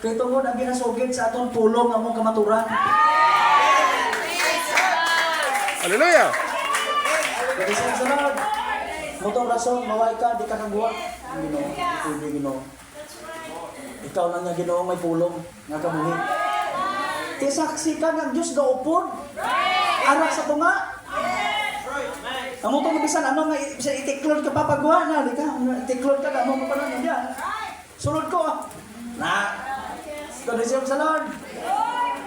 Kay tungod ang ginasugid sa atong pulong among kamaturan. Hallelujah. Kaya sa Lord, motong rason, maway ka, di ka kagwa. Ginoo, hindi Ginoo. Ikaw lang nga Ginoo may pulong, nga kabuhi. Tisaksi ka ng Diyos gaupod. Ara sa tunga. Amo tong bisan ano nga itiklod ka papagwa na, di ka. Itiklod ka amo mo pa na diyan. Sulod ko. Na. Kadisem sa Lord.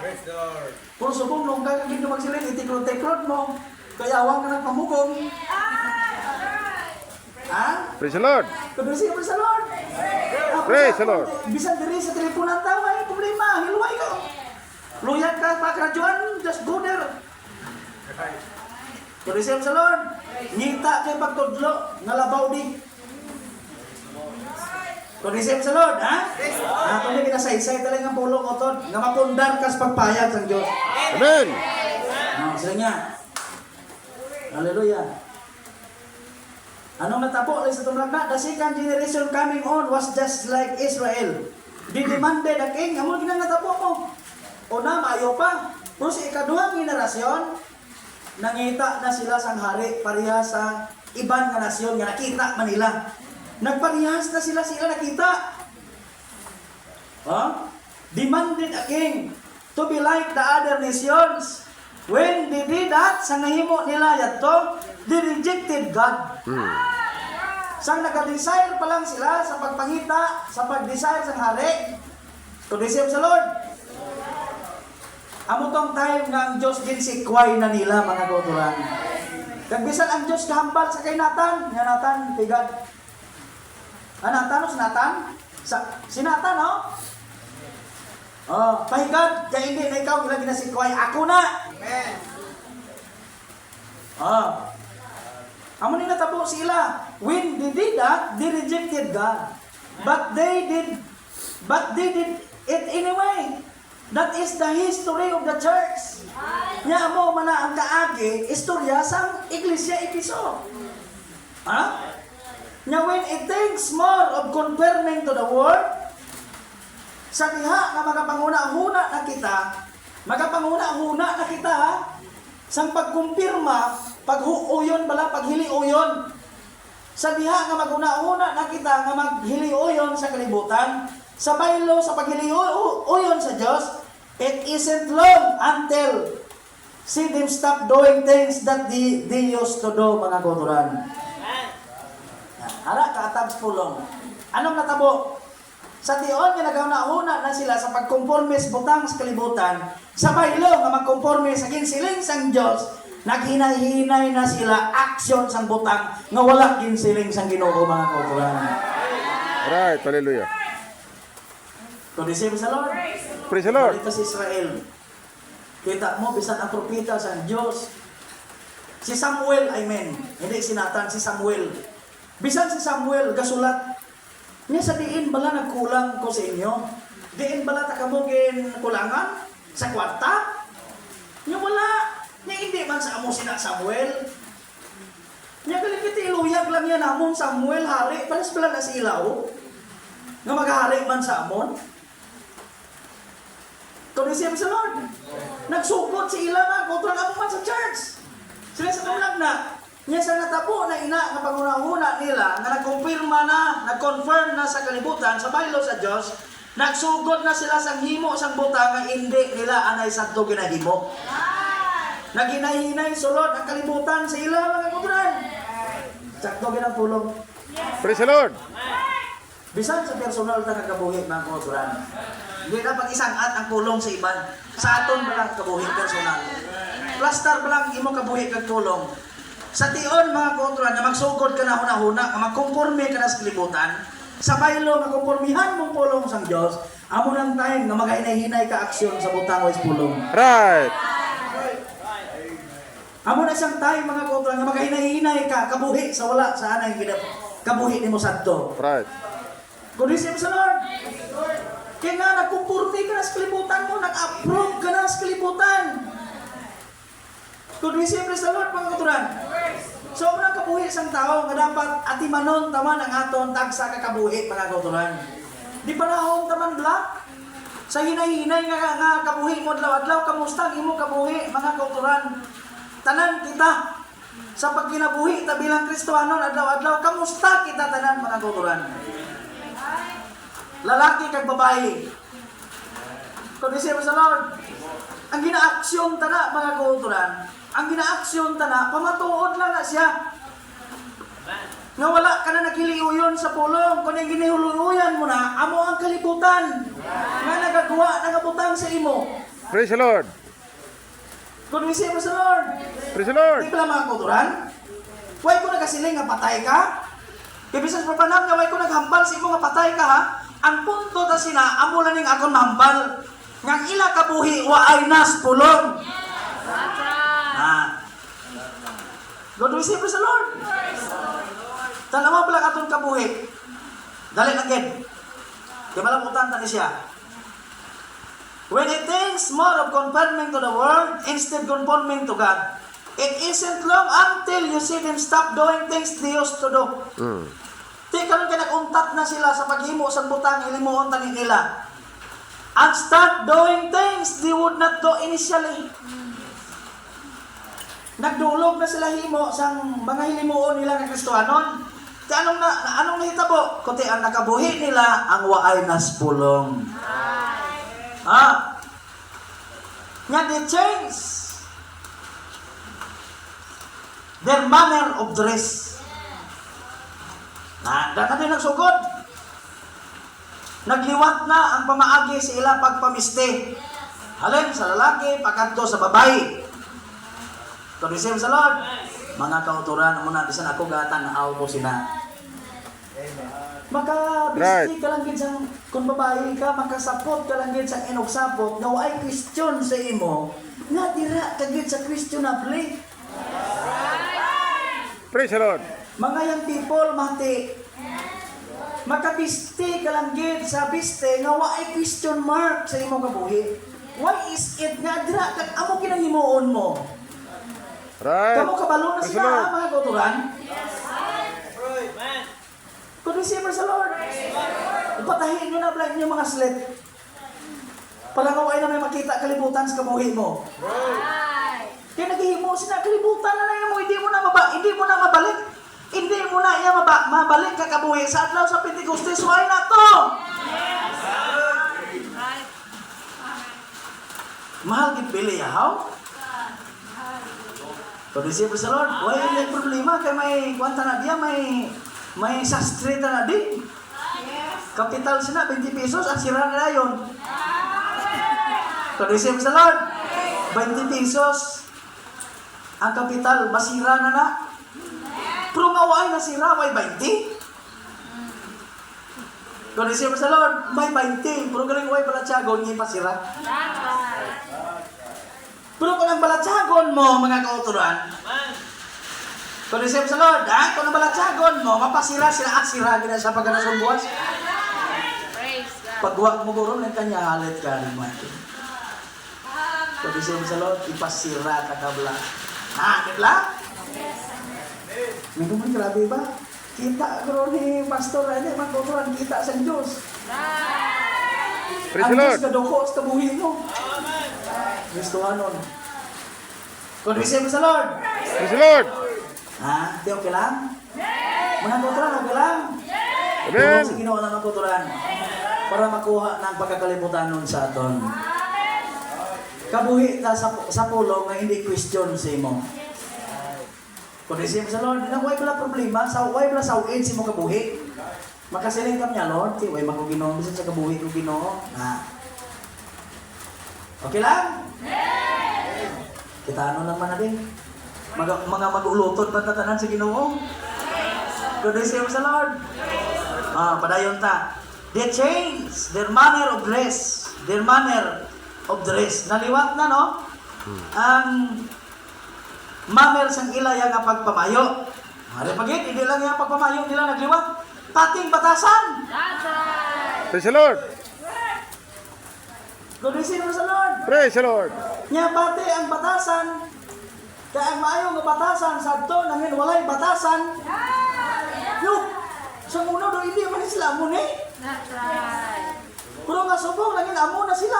Praise the Lord. Kung subong nung kagagin ka magsilin, itiklod-tiklod mo. Kaya awang ka nagpamugong. Ha? Praise the Lord. Kadisem sa Lord. Praise the Lord. Bisan diri sa teleponan tao, ay problema. Hiluway ka. Luyag ka pa karajuan, just go there. Kadisem sa Lord. Ngita kay pagtudlo, nalabaw di. Kadisem sa Lord, ha? Kung hindi kinasaysay talagang pulong otod, nga mapundar ka sa pagpayag sa Diyos. Amen. Sila niya. Hallelujah. Anong natabo sa itong ragna? The second generation coming on was just like Israel. Di demanded the king. Amon ginang natabo mo. Una, maayo pa. Pero sa ikaduhang generasyon, nangita na sila sang hari pareha sa iban nga nasyon nga nakita Manila. Nagparehas na sila nakita. Demanded a king to be like the other nations. When they did that, sa nahimo nila yato, they rejected God. Sang nag-desire pa lang sila sa pagpangita, sa pag-desire sa hari, to receive sa Lord. Amo tong time nga ang Diyos ginsikway na nila, mga kautulan. Kagbisan ang Diyos kahambal sa kay Nathan, nga Nathan, pigad. Nathan o si Nathan? Si Nathan, no? Pahigad, kaya hindi na ikaw ilang ginasikway. Ako na! Amen. Amo nila tabo sila. When they did that, they rejected God. But they did it anyway. That is the history of the church. Nya mo mana ang kaagi, istorya sang Iglesia Efeso. Nya when it takes more of confirming to the word, sa diha nga magapanguna-huna na kita, sang pagkumpirma, paghuuyon bala, paghili-uyon. Sa diha nga maguna-huna na kita nga maghili-uyon sa kalibutan, sa baylo, sa paghili-uyon sa Diyos, it isn't long until see them stop doing things that they used to do, mga kauturan. Hara, katabs pulong. Anong natabo? Sa tiyon, ginagauna-una na sila sa pagkonforme sa butang sa kalibutan, sa baylo nga magkonforme sa ginsiling sang Diyos, naghinay-hinay na sila aksyon sang butang nga wala ginsiling sang Ginoo, mga kautulan. Right. Hallelujah. Kondisip sa Lord. Praise the Lord. Balik sa Israel. Kita mo, bisan ang propeta sa Diyos. Si Samuel, amen. Hindi si Nathan, si Samuel. Bisan si Samuel, gasulat. Niya sa diin bala nagkulang ko sa inyo? Diin bala takamugin kulangan? Sa kwarta? Niya wala. Niya hindi man sa amo sina Samuel. Niya kalikiti iluyag lang yan amon Samuel, hari. Palas pala na si ilaw. Nga maghari man sa amon. Tunisip sa Lord. Nagsukot si ila na. Kontrol amo man sa church. Sila sa tulag na. Niya sa natabo na ina nga panguna-una nila nga nagkumpirma na, nag-confirm na sa kalibutan, sa baylo sa Diyos, nagsugod na sila sang himo sang buta nga hindi nila anay sadto ginahimo. Naghinay-hinay sulod ang kalibutan sa ila mga kuturan. Sakto ginapulong. Praise the Lord. Bisan sa personal ta kabuhi mga kuturan. Hindi na pag-isangat ang pulong sa iban. Sa aton ba lang kabuhi personal. Plaster ba lang imo kabuhi kag tulong. Sa tion mga kontrol na magsugod ka na huna-huna, na magkumporme ka na sa kalibutan, sa baylo, magkumpormihan mong pulong sang Diyos, amo ng time na maghinay-hinay ka aksyon sa butang o pulong. Right. Amo na siyang time mga kontrol na maghinay-hinay ka, kabuhi sa wala, sa anay, kabuhi ni mo sadto. Right. Kundisip sa Lord. Kaya nga, nagkumporme ka na sa kalibutan mo, nag-approve ka na sa kalibutan. Kung isipin sa Lord, mga katuran. So, unang kabuhi isang tao nga dapat atimanon taman ang aton tagsa kakabuhi, mga katuran. Di pa na taman black? Sa hinay-hinay nga kabuhi mo adlaw-adlaw, kamusta ang imo kabuhi, mga kauturan? Tanan kita sa pagkinabuhi ta bilang Kristohanon adlaw-adlaw, kamusta kita tanan, mga kauturan? Lalaki kag babae. Kung isip sa Lord, ang ginaaksyon tana, mga kauturan, ang ginaaksyon tana, pamatuod lang na siya. Nga wala ka na naghiliuyon sa pulong, kung yung ginihuluyan mo na, amo ang kalibutan nga nagagawa ng kabutang sa imo. Praise the Lord. Kung isip mo sa Lord, Praise the Lord. di pala mga kuturan, huwag ko nagasiling nga patay ka. Kibisas pa panam nga huwag ko naghambal sa imo nga patay ka ha. Ang punto ta sina, amo lang ning akong mahambal. Nga ila kabuhi, wa ay nas pulong. Kung isip mo sa Lord, tanawa pala katong kabuhi. Dali lang gid. Kaya malamutan tani siya. When it thinks more of conforming to the world instead conforming to God, it isn't long until you see them stop doing things they used to do. Di karon kay naguntat na sila sa paghimo sa butang hilimuon tani nila. And start doing things they would not do initially. Nagdulog na sila himo sang mga hilimuon nila nga Kristohanon. Ti anong nahitabo? Kundi ang nakabuhi nila ang waay nas pulong. Nga they change their manner of dress. Dahil din nagsugod. Nagliwat na ang pamaagi sa ila pagpamiste. Halin sa lalaki, pagkanto sa babae. Kung isip sa Lord, mga kauturan, muna, bisan ako gatan, naaw ko sina. Makabistig ka lang gid sa, kung babae ka, makasapot ka lang gid sa inugsapot, na ay question sa imo, nga dira ka gid sa questionable. Praise the Lord. Mga young people, mati, makabiste ka lang gid sa biste, nga wa ay question mark sa imo kabuhi. Why is it nga dira kag amo kinahimoon mo? Right. Kamu kabalo na Praise the sila, Lord. mga kauturan. Kung receiver sa Lord, ipatahin nyo na blind yung mga slit. Palangaway na may makita kalibutan sa kabuhi mo. Kaya naghihimo sila, kalibutan na lang mo, hindi mo na mabalik. Hindi mo na iya mabalik ka kabuhi sa adlaw sa Pentecostes, why na to? Mahal gid pili yahaw. Kung receiver sa Lord, why yung problema kay may kwanta na diya, may sastre na din. Kapital sila, 20 pesos, ang sira na yun. Kung receive sa Lord, 20 pesos, ang kapital, masira na na. Pero maway na sira, may 20. Kung receive sa Lord, may 20. Pero galing way pala tiyagon, hindi pa sira. Pero kung ang balatsagon mo, mga kauturan, kung receive sa Lord, kung ang balatsagon mo, mapasira sila, sira gina sa pagkanasong buwas. Pagwag mo guro, ng kanya halit ka rin mo. Kung receive sa Lord, ipasira ka kabla. Kibla? May kumang grabe ba? Kita guro ni Pastor, mga kauturan, kita sa Diyos. Praise the Ang Lord. Diyos kaduko sa kabuhi mo. Kristohanon. Kung receive sa Lord. Praise the Lord. Di okay lang? Mga kauturan, okay lang? Amen. Sa ginawa ng kauturan para makuha ng pagkakalibutan nun sa aton. Kabuhi ta sa pulong na hindi question sa imo. Kung receive sa Lord, way pala problema, way pala sa uid sa imo kabuhi. Makasiling kam niya, Lord, way makuginoo bisan sa kabuhi ko Ginoo. Okay lang? Kita ano lang man na din. Mga mag-ulutod pa tatanan sa Ginoo. Kung receive sa Lord. Padayon ta. They change their manner of dress. Their manner of dress. Naliwat na, no? Ang manner sang ilaya nga pagpamayo. Pagit, hindi lang yung pagpamayo nila nagliwat. Pating batasan. Praise the Lord. Kung receive sa Lord. Praise the Lord. Nya pati ang batasan. Kaya ang maayo nga batasan sadto nangin walay batasan. Yo, sa uno do hindi man sila mo ni. Pero nga subong, naging amo na sila.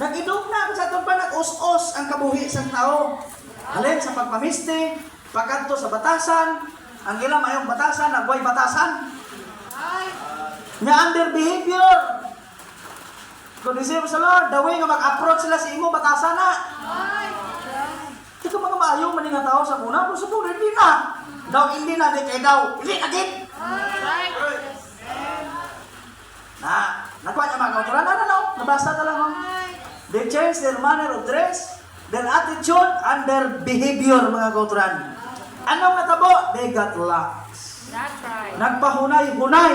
Nag-idog na sa itong pa nag-us-us ang kabuhi sa tao. Halin sa pagpamiste, pagkanto sa batasan, ang ilang mayong batasan, nagway batasan. Nga under behavior. Kung isip sa Lord, the way nga mag-approach sila sa imo, batasan na. Ito ka mga maayaw maning nga tao sa muna, pero sa muna, hindi na. Daw, hindi na, di kayo daw. Hindi, agit. Nakuha niya mga kauturan, nabasa ka lang. They change their manner of dress, their attitude, and their behavior, mga kauturan. Anong natabo? They got lax. That's right. Nagpahunay-hunay.